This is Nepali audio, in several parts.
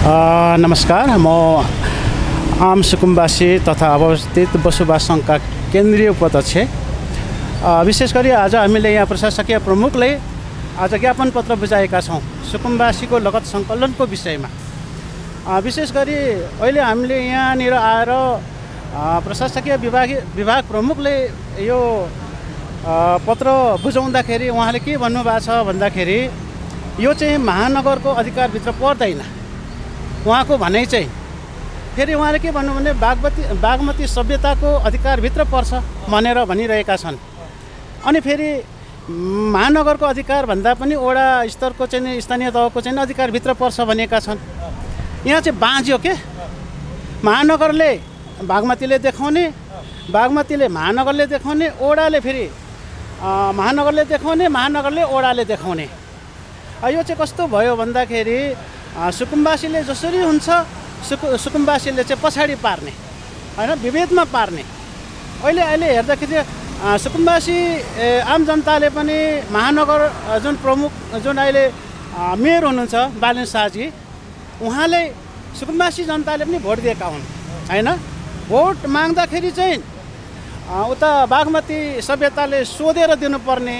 नमस्कार, म आम सुकुम्बासी तथा अवस्थित बसोबास सङ्घका केन्द्रीय उपाध्यक्ष। विशेष गरी आज हामीले यहाँ प्रशासकीय प्रमुखले आज ज्ञापन पत्र बुझाएका छौँ सुकुम्बासीको लगत सङ्कलनको विषयमा। विशेष गरी अहिले हामीले यहाँनिर आएर प्रशासकीय विभाग प्रमुखले यो पत्र बुझाउँदाखेरि उहाँले के भन्नुभएको छ भन्दाखेरि यो चाहिँ महानगरको अधिकारभित्र पर्दैन। उहाँको भनाइ चाहिँ फेरि उहाँले के भन्नु भने बागमती सभ्यताको अधिकारभित्र पर्छ भनेर भनिरहेका छन्। अनि फेरि महानगरको अधिकार भन्दा पनि वडा स्तरको चाहिँ स्थानीय तहको चाहिँ अधिकारभित्र पर्छ भनेका छन्। यहाँ चाहिँ बाँझ्यो के, महानगरले बागमतीले देखाउने, बागमतीले महानगरले देखाउने, ओडाले फेरि महानगरले देखाउने, महानगरले ओडाले देखाउने। यो चाहिँ कस्तो भयो भन्दाखेरि सुकुम्बासीले जसरी हुन्छ सुकुम्बासीले चाहिँ पछाडि पार्ने हैन, विभेदमा पार्ने। अहिले हेर्दाखेरि सुकुम्बासी आम जनताले पनि महानगर जुन प्रमुख जुन अहिले मेयर हुनुहुन्छ बालेन शाहजी, उहाँले सुकुम्बासी जनताले पनि भोट दिएका हुन् हैन। भोट माग्दाखेरि चाहिँ उता बागमती सभ्यताले सोधेर दिनुपर्ने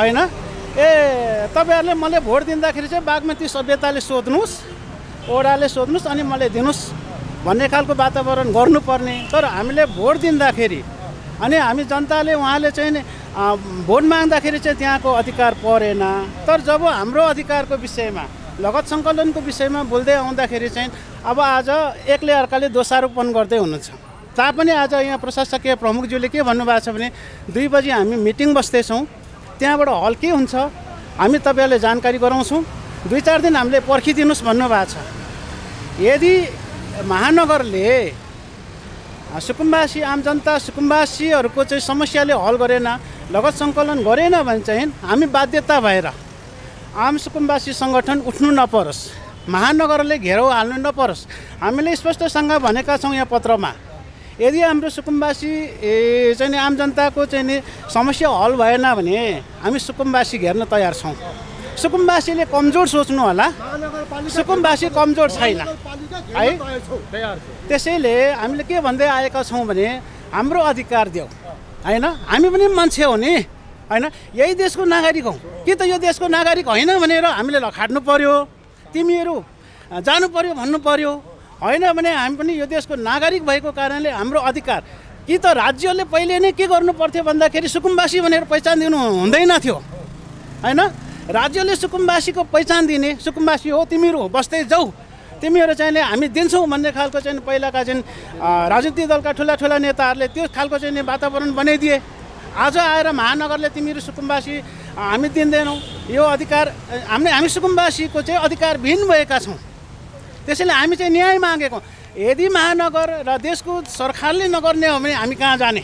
हैन। तपाईहरुले मलाई भोट दिँदाखेरि चाहिँ बागमती सभ्यताले सोध्नुस्, ओडाले सोध्नुस् अनि मलाई दिनुस् भन्ने खालको वातावरण गर्नुपर्ने। तर हामीले भोट दिँदाखेरि अनि हामी जनताले उहाँले चाहिँ भोट माग्दाखेरि चाहिँ त्यहाँको अधिकार परेन। तर जब हाम्रो अधिकारको विषयमा लगत सङ्कलनको विषयमा बोल्दै आउँदाखेरि चाहिँ अब आज एकले अर्काले दोषारोपण गर्दै हुनुहुन्छ। तापनि आज यहाँ प्रशासकीय प्रमुखज्यूले के भन्नुभएको छ भने 2 बजी हामी मिटिङ बस्दैछौँ, त्यहाँबाट हल के हुन्छ हामी तपाईहरुलाई जानकारी गराउँछौँ, 2-4 दिन हामीले पर्खिदिनुस् भन्नुभएको छ। यदि महानगरले सुकुम्बासी आम जनता सुकुम्बासीहरूको चाहिँ समस्याले हल गरेन, लगत सङ्कलन गरेन भने चाहिँ हामी बाध्यता भएर आम सुकुम्बासी सङ्गठन उठ्नु नपरोस्, महानगरले घेराउ हाल्नु नपरोस्। हामीले स्पष्टसँग भनेका छौँ यहाँ पत्रमा, यदि हाम्रो सुकुम्बासी चाहिँ आम जनताको चाहिँ समस्या हल भएन भने हामी सुकुम्बासी घेर्न तयार छौँ। सुकुम्बासीले कमजोर सोच्नु होला, सुकुम्बासी कमजोर छैन है। त्यसैले हामीले के भन्दै आएका छौँ भने हाम्रो अधिकार देऊ हैन। हामी पनि मान्छे हो नि हैन, यही देशको नागरिक हौ। कि त यो देशको नागरिक होइन भनेर हामीले लखाड्नु पर्यो, तिमीहरू जानु पर्यो भन्नु पर्यो होइन भने हामी पनि यो देशको नागरिक भएको कारणले हाम्रो अधिकार। कि त राज्यले पहिले नै के गर्नु पर्थ्यो भन्दाखेरि सुकुम्बासी भनेर पहिचान दिनु हुँदैन थियो हैन। राज्यले सुकुम्बासीको पहिचान दिने, सुकुम्बासी हो तिमीहरू बस्दै जाऊ, तिमीहरू चाहिँ हामी दिन्छौँ भन्ने खालको चाहिँ पहिलाका चाहिँ राजनीतिक दलका ठुला नेताहरूले त्यो खालको चाहिँ वातावरण बनाइदिए। आज आएर महानगरले तिमीहरू सुकुम्बासी हामी दिँदैनौँ, यो अधिकार हामी सुकुम्बासीको चाहिँ अधिकारविहीन भएका छौँ। त्यसैले हामी चाहिँ न्याय मागेको। यदि महानगर र देशको सरकारले नगर्ने हो भने हामी कहाँ जाने,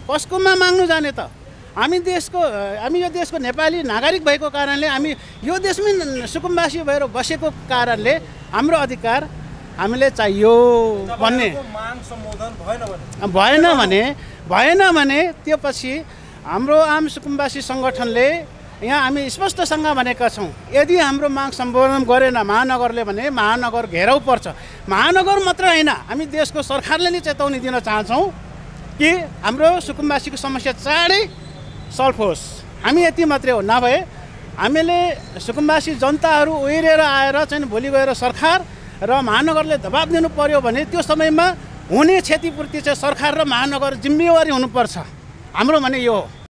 कसकोमा माग्नु जाने त? हामी यो देशको नेपाली नागरिक भएको कारणले हामी यो देशमै सुकुम्बासी भएर बसेको कारणले हाम्रो अधिकार हामीले चाहियो भन्ने भएन भने त्यो पछि हाम्रो आम सुकुम्बासी सङ्गठनले यहाँ हामी स्पष्टसँग भनेका छौँ, यदि हाम्रो माग सम्बोधन गरेन महानगरले भने महानगर घेराउ पर्छ। महानगर मात्र होइन, हामी देशको सरकारले नै चेतावनी दिन चाहन्छौँ कि हाम्रो सुकुम्बासीको समस्या चाँडै सल्भ होस्। हामी यति मात्रै हो, नभए हामीले सुकुम्बासी जनताहरू उहिरेर आएर चाहिँ भोलि गएर सरकार र महानगरले दबाब दिनु पर्यो भने त्यो समयमा हुने क्षतिपूर्ति चाहिँ सरकार र महानगर जिम्मेवारी हुनुपर्छ। हाम्रो भने यो हो।